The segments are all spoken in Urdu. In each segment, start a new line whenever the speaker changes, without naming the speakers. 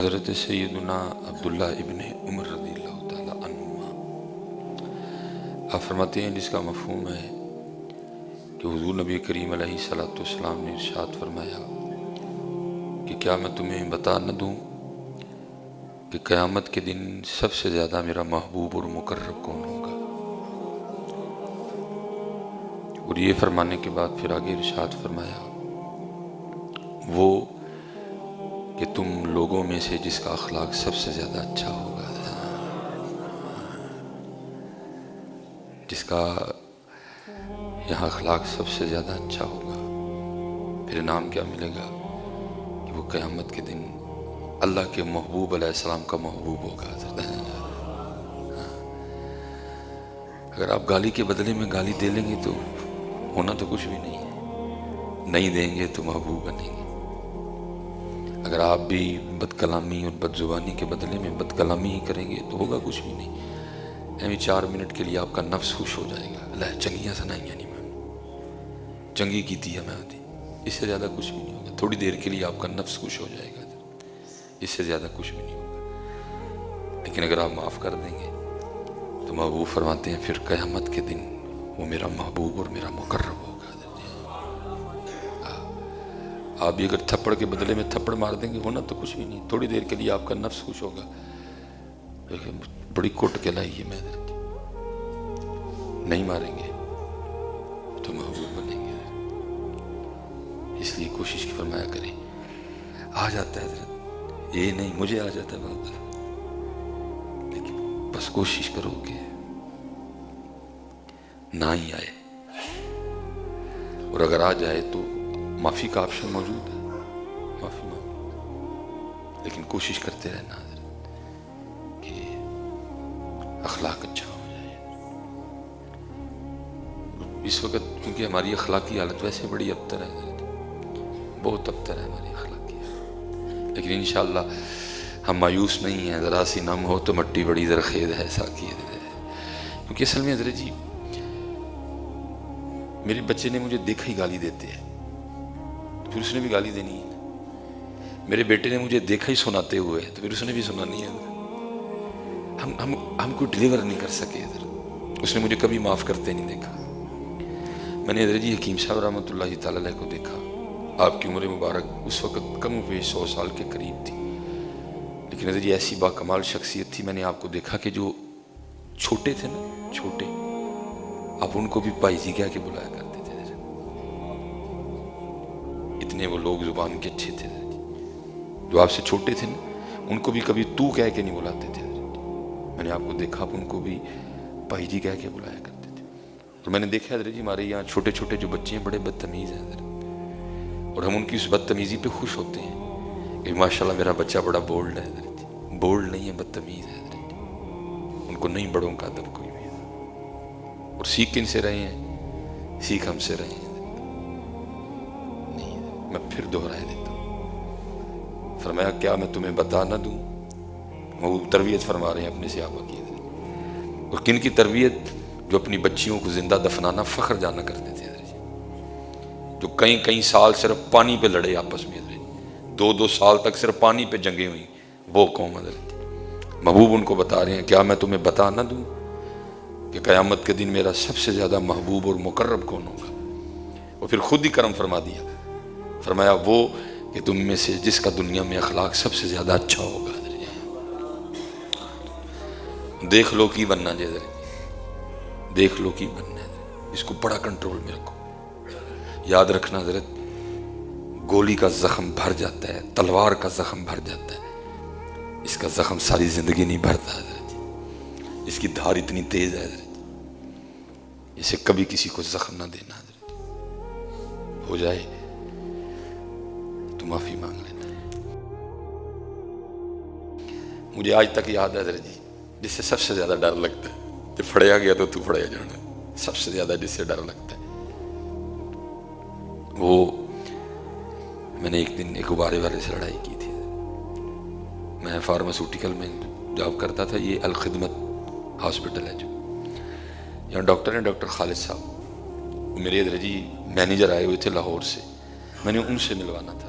حضرت سیدنا عبداللہ ابن عمر رضی اللہ تعالیٰ عنہما آپ فرماتے ہیں جس کا مفہوم ہے کہ حضور نبی کریم علیہ السلام نے ارشاد فرمایا کہ کیا میں تمہیں بتا نہ دوں کہ قیامت کے دن سب سے زیادہ میرا محبوب اور مقرب کون ہوگا۔ اور یہ فرمانے کے بعد پھر آگے ارشاد فرمایا وہ کہ تم لوگوں میں سے جس کا اخلاق سب سے زیادہ اچھا ہوگا، جس کا یہاں اخلاق سب سے زیادہ اچھا ہوگا، پھر انعام کیا ملے گا کہ وہ قیامت کے دن اللہ کے محبوب علیہ السلام کا محبوب ہوگا۔ اگر آپ گالی کے بدلے میں گالی دے لیں گے تو ہونا تو کچھ بھی نہیں ہے، نہیں دیں گے تو محبوب بنیں گے۔ اگر آپ بھی بد کلامی اور بد زبانی کے بدلے میں بد کلامی ہی کریں گے تو ہوگا کچھ بھی نہیں۔ ایویں 4 منٹ کے لیے آپ کا نفس خوش ہو جائے گا، اللہ چنگیاں سنائیاں نہیں میں چنگی کیتی ہے میں آتی، اس سے زیادہ کچھ بھی نہیں ہوگا۔ تھوڑی دیر کے لیے آپ کا نفس خوش ہو جائے گا، اس سے زیادہ کچھ بھی نہیں ہوگا۔ لیکن اگر آپ معاف کر دیں گے تو محبوب فرماتے ہیں پھر قیامت کے دن وہ میرا محبوب اور میرا مقرب ہوگا۔ آپ بھی اگر تھپڑ کے بدلے میں تھپڑ مار دیں گے ہونا تو کچھ بھی نہیں، تھوڑی دیر کے لیے آپ کا نفس خوش ہوگا، لیکن بڑی کٹ کے لائی ہے میں نہیں ماریں گے تو محبوب بنیں گے۔ اس لیے کوشش کی فرمایا کریں، آ جاتا ہے حضرت، یہ نہیں مجھے آ جاتا ہے بہت، لیکن بس کوشش کرو کہ نہ ہی آئے، اور اگر آ جائے تو معافی کا آپشن موجود ہے، معافی مانگو، لیکن کوشش کرتے رہنا حضرت کہ اخلاق اچھا ہو جائے۔ اس وقت کیونکہ ہماری اخلاقی حالت ویسے بڑی ابتر ہے حضرت، بہت ابتر ہے ہماری اخلاقی حالت، لیکن انشاءاللہ ہم مایوس نہیں ہیں، ذرا سی نم ہو تو مٹی بڑی زرخیز ہے ساقی حضرت۔ کیونکہ اصل میں حضرت جی میرے بچے نے مجھے دیکھا ہی گالی دیتے ہیں، پھر اس نے بھی گالی دینی ہے۔ میرے بیٹے نے مجھے دیکھا ہی سناتے ہوئے تو پھر اس نے بھی سنانی ہے۔ ہم کو ڈیلیور نہیں کر سکے حضرت، اس نے مجھے کبھی معاف کرتے نہیں دیکھا۔ میں نے حضرت جی حکیم صاحب رحمۃ اللہ تعالیٰ علیہ کو دیکھا، آپ کی عمر مبارک اس وقت کم و بیش 100 سال کے قریب تھی، لیکن حضرت جی ایسی باکمال شخصیت تھی۔ میں نے آپ کو دیکھا کہ جو چھوٹے تھے نا، چھوٹے، آپ ان کو بھی بھائی جی کہہ کے بلایا کرتے تھے۔ اتنے وہ لوگ زبان کے اچھے تھے جو آپ سے چھوٹے تھے نا، ان کو بھی کبھی تو کہہ کے نہیں بلاتے تھے۔ میں نے آپ کو دیکھا آپ ان کو بھی بھائی جی کہہ کے بلایا کرتے تھے۔ اور میں نے دیکھا حضرت جی ہمارے یہاں چھوٹے چھوٹے جو بچے ہیں بڑے بدتمیز ہیں حضرت، اور ہم ان کی اس بدتمیزی پہ خوش ہوتے ہیں کہ ماشاءاللہ میرا بچہ بڑا بولڈ ہے حضرت جی۔ بولڈ نہیں ہے، بدتمیز ہے حضرت جی، ان کو نہیں بڑوں کا ادب کوئی بھی ہے۔ اور سیکھ کن سے رہے ہیں؟ سیکھ ہم سے رہے ہیں۔ میں پھر دہرائے دیتا ہوں، فرمایا کیا میں تمہیں بتا نہ دوں؟ وہ تربیت فرما رہے ہیں اپنے صحابہ کی، اور کن کی تربیت؟ جو اپنی بچیوں کو زندہ دفنانا فخر جانا کرتے تھے حضرت، جو کئی سال صرف پانی پہ لڑے آپس میں حضرت، 2 سال تک صرف پانی پہ جنگیں ہوئی، وہ قوم حضرت۔ محبوب ان کو بتا رہے ہیں کیا میں تمہیں بتا نہ دوں کہ قیامت کے دن میرا سب سے زیادہ محبوب اور مقرب کون ہوگا؟ اور پھر خود ہی کرم فرما دیا، فرمایا وہ کہ تم میں سے جس کا دنیا میں اخلاق سب سے زیادہ اچھا ہوگا۔ دیکھ لو کی بننا جی حضرت، دیکھ لو کی بننا ہے، اس کو بڑا کنٹرول میں رکھو۔ یاد رکھنا حضرت، گولی کا زخم بھر جاتا ہے، تلوار کا زخم بھر جاتا ہے، اس کا زخم ساری زندگی نہیں بھرتا حضرت، اس کی دھار اتنی تیز ہے حضرت، اسے کبھی کسی کو زخم نہ دینا حضرت، ہو جائے تو معافی مانگ لینا ہے۔ مجھے آج تک یاد ہے حضرت جی، جس سے سب سے زیادہ ڈر لگتا ہے، جب پھڑیا گیا تو پھڑیا جانا، سب سے زیادہ جس سے ڈر لگتا ہے وہ، میں نے ایک دن ایک غبارے والے سے لڑائی کی تھی۔ میں فارماسوٹیکل میں جاب کرتا تھا، یہ الخدمت ہاسپٹل ہے جو، یہاں ڈاکٹر ہیں ڈاکٹر خالد صاحب، میرے حضرت جی مینیجر آئے ہوئے تھے لاہور سے، میں نے ان سے ملوانا تھا۔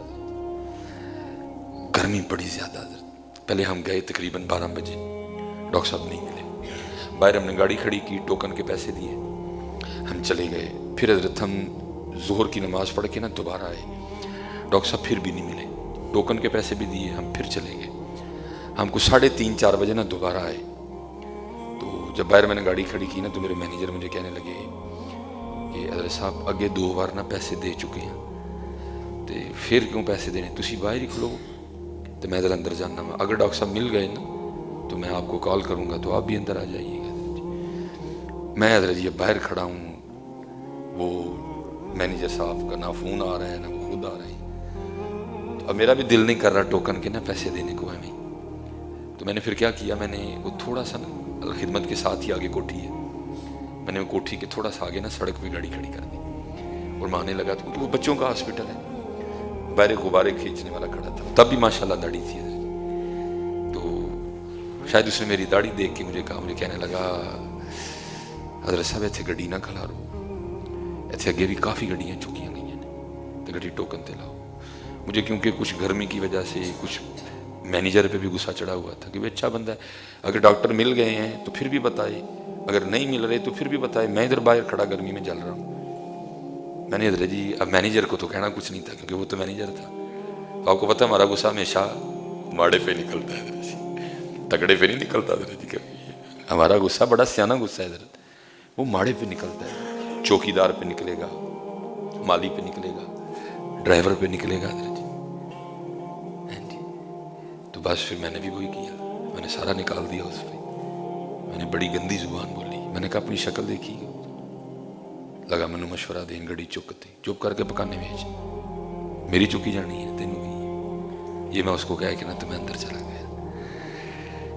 گرمی بڑی زیادہ حضرت، پہلے ہم گئے تقریباً 12 بجے، ڈاکٹر صاحب نہیں ملے، باہر ہم نے گاڑی کھڑی کی، ٹوکن کے پیسے دیے، ہم چلے گئے، پھر حضرت ہم ظہر کی نماز پڑھ کے نا دوبارہ آئے، ڈاکٹر صاحب پھر بھی نہیں ملے، ٹوکن کے پیسے بھی دیے، ہم پھر چلے گئے، ہم کو 3:30 4 بجے نا دوبارہ آئے۔ تو جب باہر میں نے گاڑی کھڑی کی نا تو میرے مینیجر مجھے کہنے لگے کہ حضرت صاحب اگے 2 بار نا پیسے دے چکے ہیں تو پھر کیوں پیسے دینے، تسی باہر ہی کھلو۔ تو میں ادھر اندر جانا ہوا، اگر ڈاکٹر صاحب مل گئے نا تو میں آپ کو کال کروں گا تو آپ بھی اندر آ جائیے گا۔ میں حضرت جی باہر کھڑا ہوں، وہ مینیجر صاحب کا نہ فون آ رہا ہے نہ وہ خود آ رہے ہیں، تو اب میرا بھی دل نہیں کر رہا ٹوکن کے نا پیسے دینے کو ہمیں۔ تو میں نے پھر کیا کیا، میں نے وہ تھوڑا سا نا الخدمت کے ساتھ ہی آگے کوٹھی ہے، میں نے وہ کوٹھی کے تھوڑا سا آگے نا سڑک پہ گاڑی کھڑی کر دی اور میں آنے لگا، کیونکہ وہ بچوں کا ہاسپٹل ہے، باہر غبارے کھینچنے والا کھڑا تھا، تب بھی ماشاءاللہ داڑھی تھی۔ تو شاید اس نے میری داڑھی دیکھ کے مجھے کہا، مجھے کہنے لگا حضرت صاحب ایتھے گڈی نہ کھلارو، ایتھے اگے بھی کافی گڈیاں چکیاں گئی ہیں تو گڈی ٹوکن تے لاؤ۔ مجھے کیونکہ کچھ گرمی کی وجہ سے کچھ مینیجر پہ بھی غصہ چڑھا ہوا تھا کہ وہ اچھا بندہ ہے، اگر ڈاکٹر مل گئے ہیں تو پھر بھی بتائے، اگر نہیں مل رہے تو پھر بھی بتائے، میں ادھر باہر کھڑا گرمی میں جل رہا ہوں۔ میں نے حضرت جی اب مینیجر کو تو کہنا کچھ نہیں تھا کیونکہ وہ تو مینیجر تھا، آپ کو پتہ ہمارا غصہ ہمیشہ ماڑے پہ نکلتا ہے حضرت جی، تگڑے پہ نہیں نکلتا حضرت جی، ہمارا غصہ بڑا سیانہ غصہ ہے حضرت، وہ ماڑے پہ نکلتا ہے، چوکی دار پہ نکلے گا، مالی پہ نکلے گا، ڈرائیور پہ نکلے گا حضرت جی۔ تو بس پھر میں نے بھی وہی کیا، میں نے سارا نکال دیا اس پہ، میں نے بڑی گندی زبان بولی، میں نے کہا اپنی شکل دیکھی، لگا میں نے مشورہ دیں گڑی چکتے چپ کر کے پکانے بھیج، میری چکی جانی ہے تینوں کی، یہ میں اس کو کہا کہ نا تو میں اندر چلا گیا۔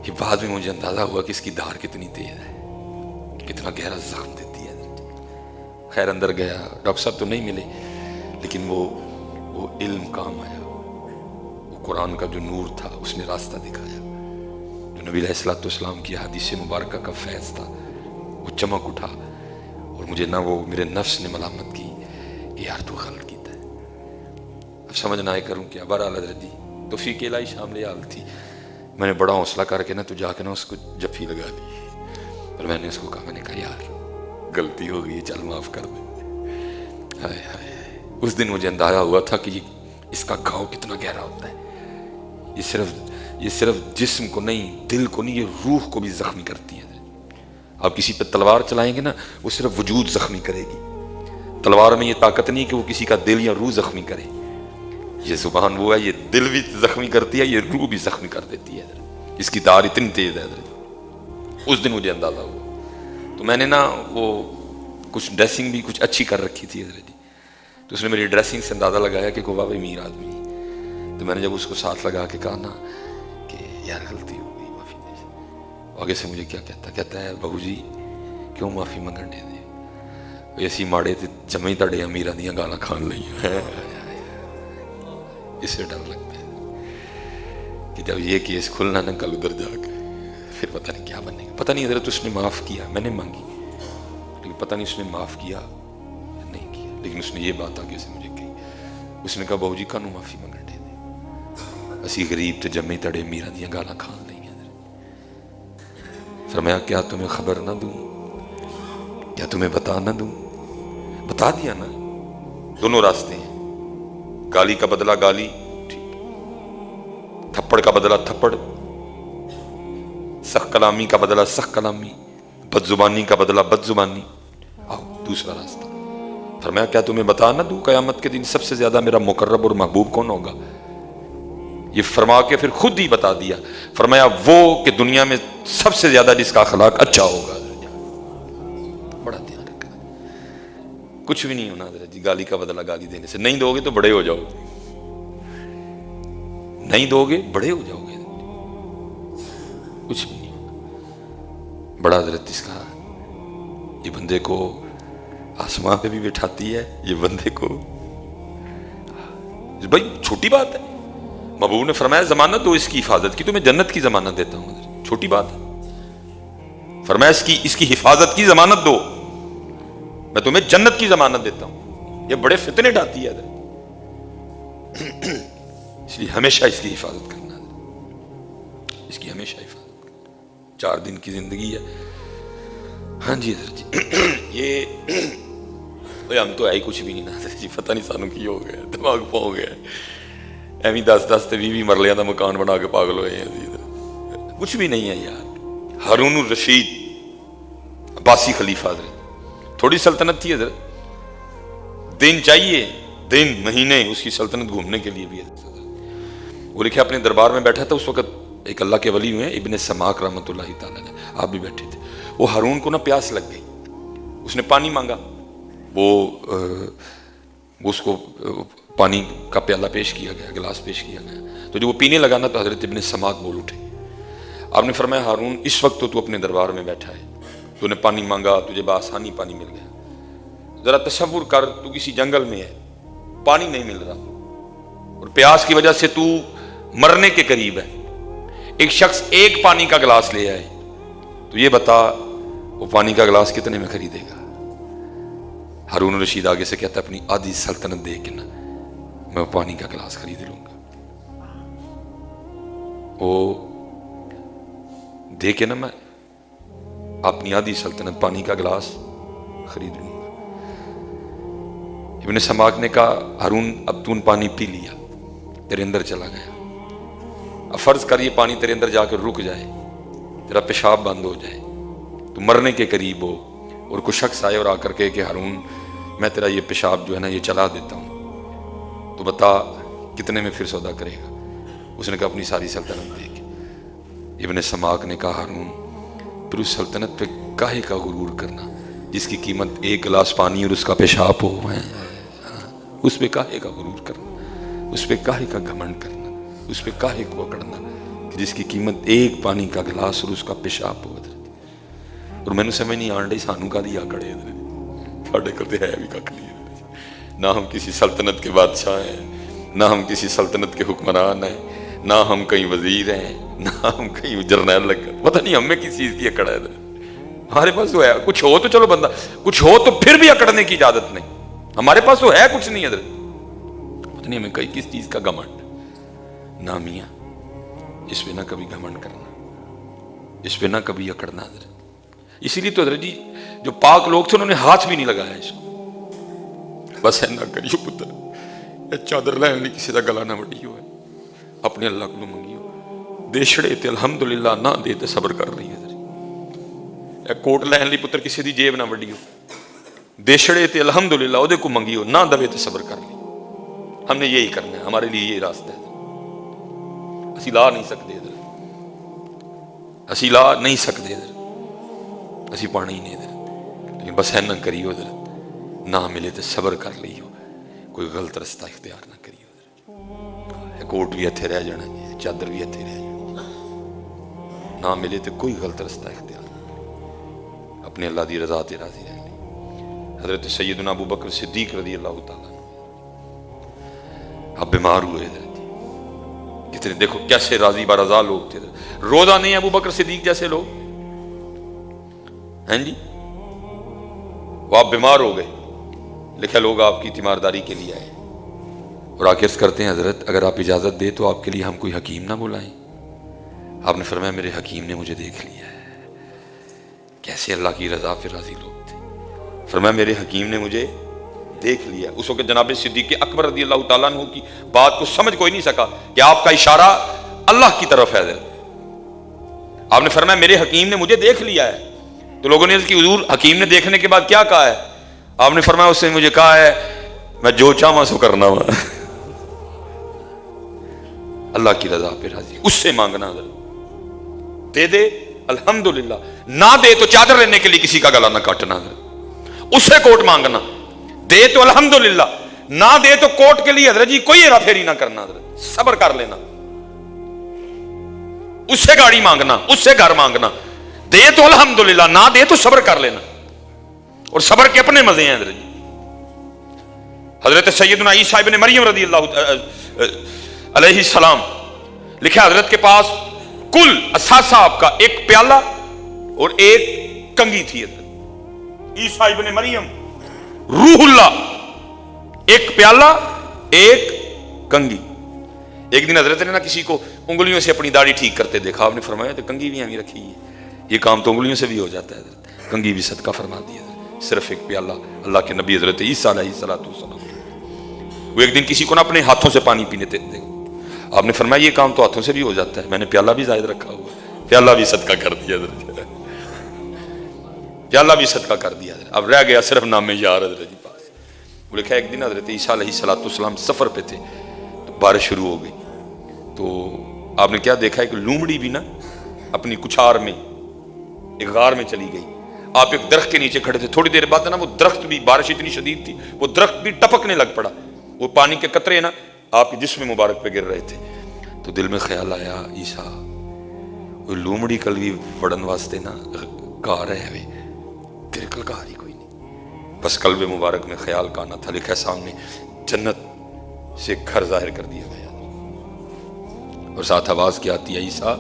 یہ بعد میں مجھے اندازہ ہوا کہ اس کی دھار کتنی تیز ہے، کتنا گہرا زخم دیتی ہے۔ خیر اندر گیا، ڈاکٹر صاحب تو نہیں ملے، لیکن وہ علم کام آیا، وہ قرآن کا جو نور تھا اس نے راستہ دکھایا، جو نبی علیہ السلام کی حدیث مبارکہ کا فیض تھا وہ چمک اٹھا، اور مجھے نہ وہ میرے نفس نے ملامت کی کہ یار تو غلط کیتا ہے، اب سمجھ نہ آئے کروں کیا۔ بہرحال حضرت جی توفیق الہی شامل حال تھی، میں نے بڑا حوصلہ کر کے نا تو جا کے نا اس کو جفی لگا دی، اور میں نے اس کو کہا، میں نے کہا یار غلطی ہو گئی، چل معاف کر دے۔ ہائے ہائے، اس دن مجھے اندازہ ہوا تھا کہ اس کا گھاؤ کتنا گہرا ہوتا ہے، یہ صرف جسم کو نہیں، دل کو نہیں، یہ روح کو بھی زخمی کرتی ہے۔ آپ کسی پہ تلوار چلائیں گے نا وہ صرف وجود زخمی کرے گی، تلوار میں یہ طاقت نہیں کہ وہ کسی کا دل یا روح زخمی کرے، یہ زبان وہ ہے، یہ دل بھی زخمی کرتی ہے، یہ روح بھی زخمی کر دیتی ہے، اس کی دار اتنی تیز ہے حضرت۔ اس دن مجھے اندازہ ہوا، تو میں نے نا وہ کچھ ڈریسنگ بھی کچھ اچھی کر رکھی تھی حضرت جی، تو اس نے میری ڈریسنگ سے اندازہ لگایا کہ کوئی بابا امیر آدمی، تو میں نے جب اس کو ساتھ لگا کے کہا نا کہ یار غلطی ہو گئی، معافی دے، آگے سے مجھے کیا کہتا ہے بہو جی کیوں معافی منگن دے دے، اسی ماڑے تے جمعی تڑے امیراں دیاں گالاں کھان لئی، اس سے ڈر لگتا ہے کہ جب یہ کیس کھلنا نا کل ادھر جا کے پھر پتہ نہیں کیا بنے گا۔ پتہ نہیں حضرت اس نے معاف کیا، میں نے مانگی لیکن پتہ نہیں اس نے معاف کیا یا نہیں کیا، لیکن اس نے یہ بات آگے سے مجھے کہی، اس نے کہا بہو جی کانوں معافی منگن دے دے، اسی غریب تے جمعی تڑے امیراں دیاں گالاں کھان لئی۔ فرمایا کیا تمہیں خبر نہ دوں، کیا تمہیں بتا نہ دوں؟ بتا دیا نا، دونوں راستے ہیں، گالی کا بدلہ گالی، تھپڑ کا بدلہ تھپڑ، سخت کلامی کا بدلہ سخت کلامی، بد زبانی کا بدلہ بد زبانی، آؤ دوسرا راستہ۔ فرمایا کیا تمہیں بتا نہ دوں قیامت کے دن سب سے زیادہ میرا مقرب اور محبوب کون ہوگا؟ یہ فرما کے پھر خود ہی بتا دیا، فرمایا وہ کہ دنیا میں سب سے زیادہ جس کا اخلاق اچھا ہوگا۔ بڑا دھیان رکھنا، کچھ بھی نہیں ہونا حضرت جی گالی کا بدلہ گالی دینے سے، نہیں دو گے تو بڑے ہو جاؤ گے، نہیں دو گے بڑے ہو جاؤ گے، کچھ بھی نہیں ہونا۔ بڑا حضرت اس کا، یہ بندے کو آسمان پہ بھی بٹھاتی ہے، یہ بندے کو، بھائی چھوٹی بات ہے، محبوب نے فرمایا ضمانت دو اس کی حفاظت کی، تو میں جنت کی ضمانت دیتا ہوں حضرت، چھوٹی بات ہے، فرمایا اس کی حفاظت کی ضمانت دو، میں تمہیں جنت کی ضمانت دیتا ہوں۔ یہ بڑے فتنے ڈالتی ہے حضرت، اس لیے ہمیشہ اس کی حفاظت کرنا۔ اس کی ہمیشہ حفاظت کریں. 4 دن کی زندگی ہے. ہاں جی حضرت جی یہ ہم تو ہے ہی کچھ بھی نہیں نا جی, پتہ نہیں سانو کی ہو گیا, دماغ پاؤ گیا ایویں 10 تے 20 مرلیاں دا مکان بنا کے پاگل ہوئے ہیں. کچھ بھی نہیں ہے یار. ہارون الرشید عباسی خلیفہ حضرت, تھوڑی سلطنت تھی حضرت, دن چاہیے, دن مہینے اس کی سلطنت گھومنے کے لیے بھی ہے. وہ لکھے اپنے دربار میں بیٹھا تھا اس وقت ایک اللہ کے ولی ہوئے ابن سماک رحمۃ اللہ تعالیٰ نے, آپ بھی بیٹھے تھے. وہ ہارون کو نا پیاس لگ گئی, اس نے پانی مانگا, وہ اس کو پانی کا پیالہ پیش کیا گیا, گلاس پیش کیا گیا, تو جو وہ پینے لگا نا تو حضرت ابن سماک بول اٹھے. آپ نے فرمایا ہارون اس وقت تو اپنے دربار میں بیٹھا ہے, تو نے پانی مانگا, تجھے بآسانی پانی مل گیا. ذرا تصور کر, تو کسی جنگل میں ہے, پانی نہیں مل رہا اور پیاس کی وجہ سے تو مرنے کے قریب ہے. ایک شخص ایک پانی کا گلاس لے آئے, تو یہ بتا وہ پانی کا گلاس کتنے میں خریدے گا؟ ہارون الرشید آگے سے کہتا ہے اپنی آدھی سلطنت دے کے نا میں وہ پانی کا گلاس خرید لوں گا. وہ دے کے نا میں اپنی آدھی سلطنت پانی کا گلاس خرید لوں گا. ابن سماک نے کہا ہارون اب تو پانی پی لیا, تیرے اندر چلا گیا, اب فرض کر یہ پانی تیرے اندر جا کر رک جائے, تیرا پیشاب بند ہو جائے, تو مرنے کے قریب ہو, اور کوئی شخص آئے اور آ کر کہے کہ ہارون میں تیرا یہ پیشاب جو ہے نا یہ چلا دیتا ہوں, تو بتا کتنے میں پھر سودا کرے گا؟ اس نے کہا اپنی ساری سلطنت دے کے. ابن سماک نے کہا ہارون پھر اس سلطنت پہ کاہے کا غرور کرنا جس کی قیمت ایک گلاس پانی اور اس کا پیشاب ہو, اس پہ کاہے کا غرور کرنا, اس پہ کاہے کا گھمنڈ کرنا, اس پہ کاہے کو اکڑنا کہ جس کی قیمت ایک پانی کا گلاس اور اس کا پیشاب ہو. اور میں نے سمجھ نہیں آن ڈی سانو کا دیا کڑے ساڈے کرتے ہے بھی کھ نہیں, نہ ہم کسی سلطنت کے بادشاہ ہیں, نہ ہم کسی سلطنت کے حکمران ہیں, نہ ہم کہیں وزیر ہیں, نہ ہم کہیں جرنیل لگ, پتہ نہیں ہمیں کس چیز کی اکڑ ہے. ہمارے پاس تو ہے کچھ ہو تو چلو بندہ, کچھ ہو تو پھر بھی اکڑنے کی اجازت نہیں. ہمارے پاس تو ہے کچھ نہیں حضرت, پتہ نہیں ہمیں کئی کس چیز کا گھمنڈ. نہ میاں اس پہ نہ کبھی گھمنڈ کرنا, اس پہ نہ کبھی اکڑنا حضرت. اسی لیے تو حضرت جی جو پاک لوگ تھے انہوں نے ہاتھ بھی نہیں لگایا اس کو. بس ہے نہ کریو پتر, یہ چادر لین لی کسی دا گلا نہ وڈیو ہے, اپنے اللہ کو منگیو, دے چھڑے تے الحمدللہ, نہ دے تے صبر کر رہی ہے. یہ کوٹ لین لی پتر کسی دی جیب نہ وڈیو, دے چھڑے تے الحمدللہ او دے کو منگیو, نہ دے تے صبر کر لی. ہم نے یہی کرنا ہے, ہمارے لیے یہ راستہ ہے. اسی لا نہیں سکتے ادھر, اسی لا نہیں سکتے ادھر, اسی پانی نہیں ادھر, لیکن بس ہے نہ کریو ادھر, نہ ملے تو صبر کر لیو, کوئی غلط رستہ اختیار نہ کریو ادھر. کوٹ بھی اتھے رہ جانا, چادر بھی اتھے رہ جانا, نہ ملے تو کوئی غلط رستہ اختیار نہ کریو, اپنے اللہ دی رضا تے راضی رہنے. حضرت سیدنا ابو بکر صدیق رضی اللہ تعالیٰ اب بیمار ہوئے حضرت, کتنے دیکھو کیسے راضی برضا لوگ تھے. روزہ نہیں ابو بکر صدیق جیسے لوگ ہیں جی, وہ آپ بیمار ہو گئے, لکھا لوگ آپ کی تیمارداری کے لیے آئے اور آ کے عرض کرتے ہیں حضرت اگر آپ اجازت دے تو آپ کے لیے ہم کوئی حکیم نہ بلائیں. آپ نے فرمایا میرے حکیم نے مجھے دیکھ لیا ہے. کیسے اللہ کی رضا پہ راضی لوگ تھے. فرمایا میرے حکیم نے مجھے دیکھ لیا. اس وقت جناب صدیق اکبر رضی اللہ تعالیٰ عنہ کی بات کو سمجھ کوئی نہیں سکا کہ آپ کا اشارہ اللہ کی طرف ہے. آپ نے فرمایا میرے حکیم نے مجھے دیکھ لیا ہے. تو لوگوں نے کہ حضور حکیم نے دیکھنے کے بعد کیا کہا ہے؟ آپ نے فرمایا اس نے مجھے کہا ہے میں جو چاہوں سو کرنا ہوا. اللہ کی رضا پہ راضی, اس سے مانگنا حضرت, دے دے الحمدللہ, نہ دے تو چادر لینے کے لیے کسی کا گلا نہ کاٹنا حضرت, اس سے کوٹ مانگنا. دے تو الحمدللہ, نہ دے تو کوٹ کے لیے حضرت جی کوئی ہیرا پھیری نہ کرنا حضرت, صبر کر لینا. اس سے گاڑی مانگنا, اس سے گھر مانگنا, دے تو الحمدللہ, نہ دے تو صبر کر لینا. اور صبر کے اپنے مزے ہیں حضرت جی. حضرت سیدنا عیسیٰ ابن مریم رضی اللہ علیہ السلام لکھا حضرت کے پاس کل اثاثہ آپ کا ایک پیالہ اور ایک کنگھی تھی. حضرت عیسیٰ ابن مریم روح اللہ, ایک پیالہ ایک کنگھی. ایک دن حضرت نے نا کسی کو انگلیوں سے اپنی داڑھی ٹھیک کرتے دیکھا، آپ نے فرمایا تو کنگھی بھی ہمیں رکھی ہے، یہ کام تو انگلیوں سے بھی ہو جاتا ہے حضرت، کنگھی بھی صدقہ فرما دیا حضرت۔ صرف ایک پیالہ اللہ کے نبی حضرت عیسیٰ علیہ السلام، وہ ایک دن کسی کو نا اپنے ہاتھوں سے پانی پینے تھے، آپ نے فرمایا یہ کام تو ہاتھوں سے بھی ہو جاتا ہے، میں نے پیالہ بھی زائد رکھا ہوا ہے، پیالہ بھی صدقہ کر دیا حضرت، پیالہ بھی صدقہ کر دیا حضرت۔ اب رہ گیا صرف نام یار حضرت جی پاس۔ وہ لکھا ایک دن حضرت عیسیٰ علیہ السلام سفر پہ تھے تو بارش شروع ہو گئی، تو آپ نے کیا دیکھا، ایک لومڑی بھی نا اپنی کچھار میں ایک غار میں چلی گئی۔ آپ ایک درخت کے نیچے کھڑے تھے، تھوڑی دیر بعد نا وہ درخت بھی، بارش اتنی شدید تھی وہ درخت بھی ٹپکنے لگ پڑا، وہ پانی کے قطرے نا آپ کے جسم مبارک پہ گر رہے تھے۔ تو دل میں خیال آیا عیسیٰ وہ لومڑی کل بھی وڑن واسطے نا گھر ہے وے، تیرے کل گھر ہی کوئی نہیں۔ بس قلب مبارک میں خیال کا آنا تھا، لکھا سامنے جنت سے گھر ظاہر کر دیا گیا، اور ساتھ آواز کیا آتی ہے، عیسیٰ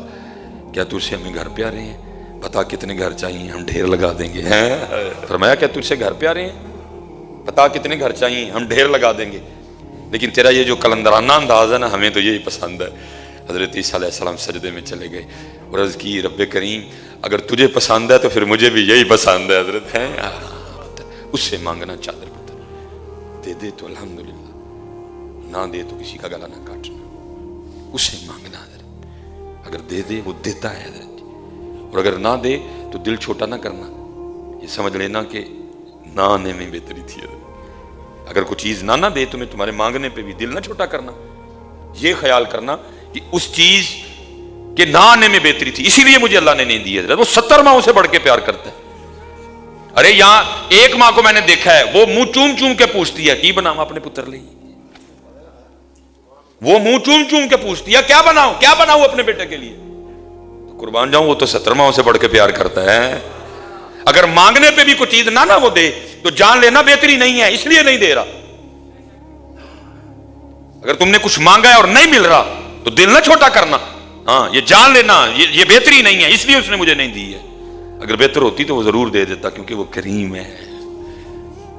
کیا تجھ سے ہمیں گھر پیارے ہیں؟ بتا کتنے گھر چاہیے، ہم ڈھیر لگا دیں گے۔ فرمایا کیا تجھ سے گھر پیارے ہیں؟ بتا کتنے گھر چاہیے، ہم ڈھیر لگا دیں گے۔ لیکن تیرا یہ جو کلندرانہ انداز ہے نا، ہمیں تو یہی پسند ہے۔ حضرت عیسیٰ علیہ السلام سجدے میں چلے گئے اور عرض کی، رب کریم اگر تجھے پسند ہے تو پھر مجھے بھی یہی پسند ہے حضرت ہے۔ اس سے مانگنا چادر پتر، دے دے تو الحمدللہ، نہ دے تو کسی کا گلا نہ کاٹنا، اس سے مانگنا حضرت۔ اگر دے دے وہ دیتا ہے حضرت، اور اگر نہ دے تو دل چھوٹا نہ کرنا، یہ سمجھ لینا کہ نہ آنے میں بہتری تھی حضرت۔ اگر کوئی چیز نہ دے تمہیں، تمہارے مانگنے پہ بھی دل نہ چھوٹا کرنا، یہ خیال کرنا کہ اس چیز کے نہ آنے میں بہتری تھی، اسی لیے مجھے اللہ نے نہیں دی حضرت۔ وہ 70 ماؤں سے بڑھ کے پیار کرتا ہے۔ ارے یہاں ایک ماں کو میں نے دیکھا ہے، وہ منہ چوم چوم کے پوچھتی ہے کی بناؤں اپنے پتر لئی، وہ منہ چوم چوم کے پوچھتی ہے کیا بناؤں اپنے بیٹے کے لیے۔ تو قربان جاؤں، وہ تو 70 ماؤں سے بڑھ کے پیار کرتا ہے۔ اگر مانگنے پہ بھی کوئی چیز نہ وہ دے تو جان لینا بہتری نہیں ہے، اس لیے نہیں دے رہا۔ اگر تم نے کچھ مانگا ہے اور نہیں مل رہا تو دل نہ چھوٹا کرنا، ہاں یہ جان لینا یہ بہتری نہیں ہے، اس لیے اس نے مجھے نہیں دی ہے۔ اگر بہتر ہوتی تو وہ ضرور دے دیتا، کیونکہ وہ کریم ہے،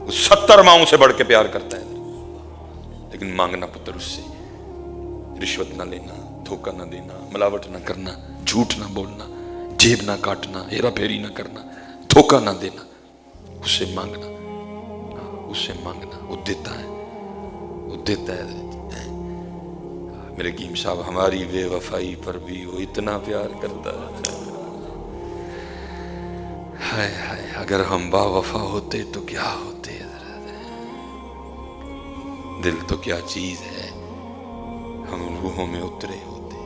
وہ 70 ماؤں سے بڑھ کے پیار کرتا ہے۔ لیکن مانگنا پتر اس سے، رشوت نہ لینا، دھوکہ نہ دینا، ملاوٹ نہ کرنا، جھوٹ نہ بولنا، جیب نہ کاٹنا، ہیرا پھیری نہ کرنا، دھوکہ نہ دینا، اس سے مانگنا، اس سے مانگنا، وہ دیتا ہے، وہ دیتا ہے۔ میرے گیم صاحب ہماری بے وفائی پر بھی وہ اتنا پیار کرتا ہے، ہائے ہائے اگر ہم با وفا ہوتے تو کیا ہوتے حضرت، دل تو کیا چیز ہے، ہم روحوں میں اترے ہوتے،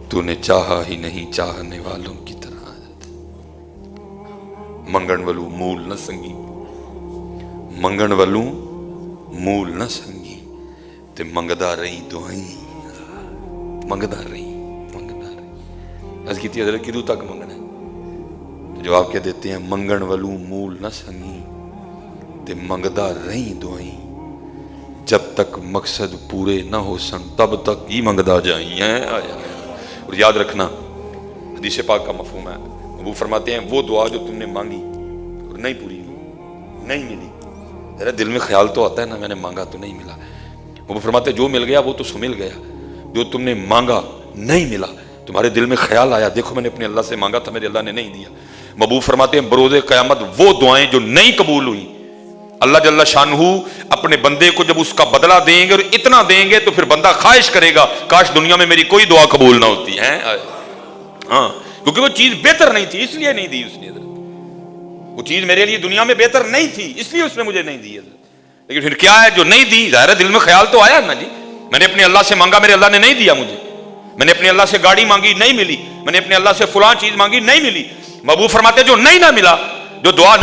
تو نے چاہا ہی نہیں چاہنے والوں کی طرح حضرت۔ منگن ولو مول نہ سنگی، منگن ولو مول نہ سنگی، تے منگدا رہی دعائیں، منگدا رہی۔ عرض کی تھی حضرت کدوں تک منگنا ہے؟ تو جواب کیا دیتے ہیں، منگن ولو مول نہ سنگی تے منگدا رہی دعائیں، جب تک مقصد پورے نہ ہو سن تب تک ہی منگدا جائیں۔ اور یاد رکھنا حدیث پاک کا مفہوم ہے، وہ فرماتے ہیں وہ دعا جو تم نے مانگی اور نہیں پوری ہوئی، نہیں ملی، ذرا دل میں خیال تو آتا ہے نا، میں نے مانگا تو نہیں ملا۔ وہ فرماتے ہیں جو مل گیا وہ تو سو مل گیا، جو تم نے مانگا نہیں ملا، تمہارے دل میں خیال آیا دیکھو میں نے اپنے اللہ سے مانگا تھا، میرے اللہ نے نہیں دیا۔ محبوب فرماتے ہیں بروز قیامت وہ دعائیں جو نہیں قبول ہوئی، اللہ جل شانہ اپنے بندے کو جب اس کا بدلہ دیں گے اور اتنا دیں گے تو پھر بندہ خواہش کرے گا کاش دنیا میں میری کوئی دعا قبول نہ ہوتی ہے، ہاں کیونکہ وہ چیز بہتر نہیں تھی اس لیے نہیں دی اس نے حضرت، وہ چیز میرے لیے دنیا میں بہتر نہیں تھی اس لیے اس نے مجھے نہیں دی حضرت۔ لیکن پھر کیا ہے جو نہیں دی، ظاہر ہے دل میں خیال تو آیا نا جی، میں نے اپنے اللہ سے مانگا میرے اللہ نے نہیں دیا مجھے، میں نے اپنے اللہ سے گاڑی مانگی نہیں ملی، میں نے اپنے اللہ سے فلاں چیز مانگی نہیں ملی۔ محبوب فرماتے جو نہیں نہ ملا، جو دعا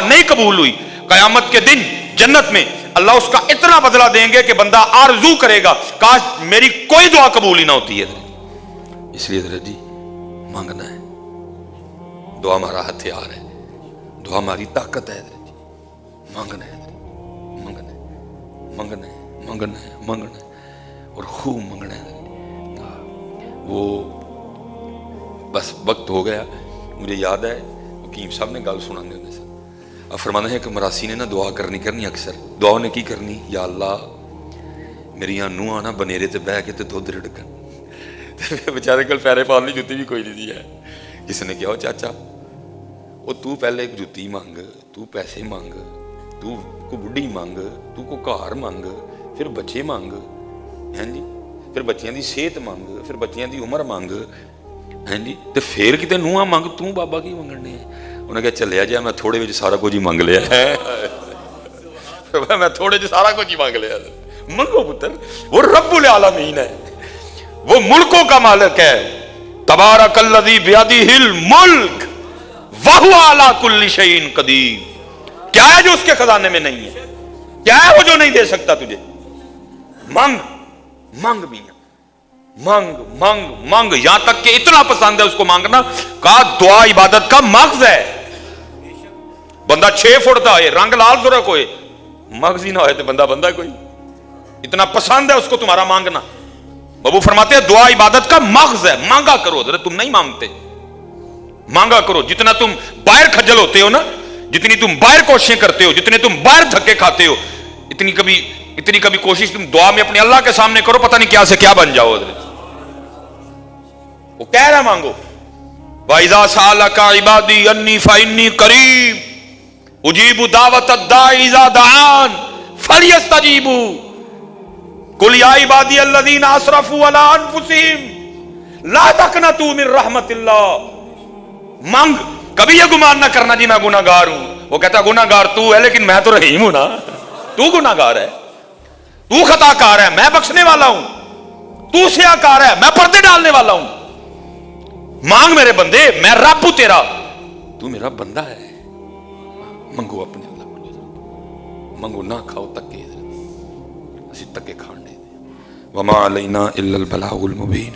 نہیں قبول ہوئی، قیامت کے دن جنت میں اللہ اس کا اتنا بدلہ دیں گے کہ بندہ آرزو کرے گا کاش میری کوئی دعا قبول ہی نہ ہوتی ہے۔ اس لیے حضرت جی مانگنا ہے، دعا ہمارا ہتھیار ہے، دعا ہماری طاقت ہے حضرت جی، مانگنا ہے، منگنا ہے، منگنا ہے، منگنا ہے اور خوب منگنا ہے۔ وہ بس وقت ہو گیا، مجھے یاد ہے حکیم صاحب نے گل سنانے ہونے سے اب فرمانا ہے کہ مراسی نے نا دعا کرنی اکثر دعا نے کی کرنی، یا اللہ میریاں نوہاں نا بنیرے تے بہ کے تے دودھ رڑکن، بیچارے کل پیرے پاؤں لی جُتی بھی کوئی نہیں دی ہے. کسی نے کہا چاچا وہ تو پہلے ایک جُتی مانگ، تو پیسے مانگ، تو کو بڑھی مانگ، تو کو کار مانگ، پھر بچے مانگ، ہیں جی، پھر بچیاں دی صحت مانگ، پھر بچیاں دی عمر مانگ، ہیں جی، تے پھر کتے نوہاں مانگ، تو بابا کی مانگنے ہیں؟ انہوں نے کہا چلیا جائے میں تھوڑے وچ سارا کچھ ہی مانگ لیا ہے. میں تھوڑے جو سارا کچھ ہی مانگ لیا. منگو پتر، وہ رب العالمین ہے، وہ ملکوں کا مالک ہے. تبارک الذی بیدہ الملک وہو علی کل شیء قدیر. کیا ہے جو اس کے خزانے میں نہیں ہے؟ کیا ہے وہ جو نہیں دے سکتا تجھے؟ مانگ مانگ میاں، مانگ مانگ مانگ. یہاں تک کہ اتنا پسند ہے اس کو مانگنا کہ دعا عبادت کا مغز ہے. بندہ 6 فٹ دا ہے، رنگ لال سرخ ہوئے، مغز ہی نہ ہوئے تو بندہ بندہ کوئی. اتنا پسند ہے اس کو تمہارا مانگنا. ابو فرماتے ہیں دعا عبادت کا مغز ہے. مانگا کرو. حضرت تم نہیں مانگتے، مانگا کرو. جتنا تم باہر کھجل ہوتے ہو نا، جتنی تم باہر کوششیں کرتے ہو، جتنے تم باہر دھکے کھاتے ہو، اتنی کبھی کوشش تم دعا میں اپنے اللہ کے سامنے کرو، پتہ نہیں کیا سے کیا بن جاؤ. حضرت وہ کہہ رہا مانگو. وَإِذَا سَأَلَكَ عِبَادِي أَنِّي فَإِنِّي قَرِيبٌ أُجِيبُ دَعْوَةَ الدَّاعِ إِذَا دَعَانِ فَلْيَسْتَجِيبُوا قُلْ يَا عِبَادِيَ الَّذِينَ أَسْرَفُوا عَلَىٰ أَنفُسِهِمْ لَا تَقْنَطُوا مِن رَحْمَةِ اللَّهِ. مانگ، کبھی یہ گمان نہ کرنا جی میں گناہ گار ہوں. وہ کہتا گناہ گار تو ہے لیکن میں تو رحیم ہوں نا. تو گناہ گار ہے، تو خطا کار ہے، میں بخشنے والا ہوں. تو سیاہ کار ہے، میں پردے ڈالنے والا ہوں. مانگ میرے بندے، میں رب ہوں تیرا، تو میرا بندہ ہے. منگو اپنے اللہ کو، منگو نہ کھاؤ تکے، اسی تکے کھانے دیں. وما علینا الا البلاغ المبین.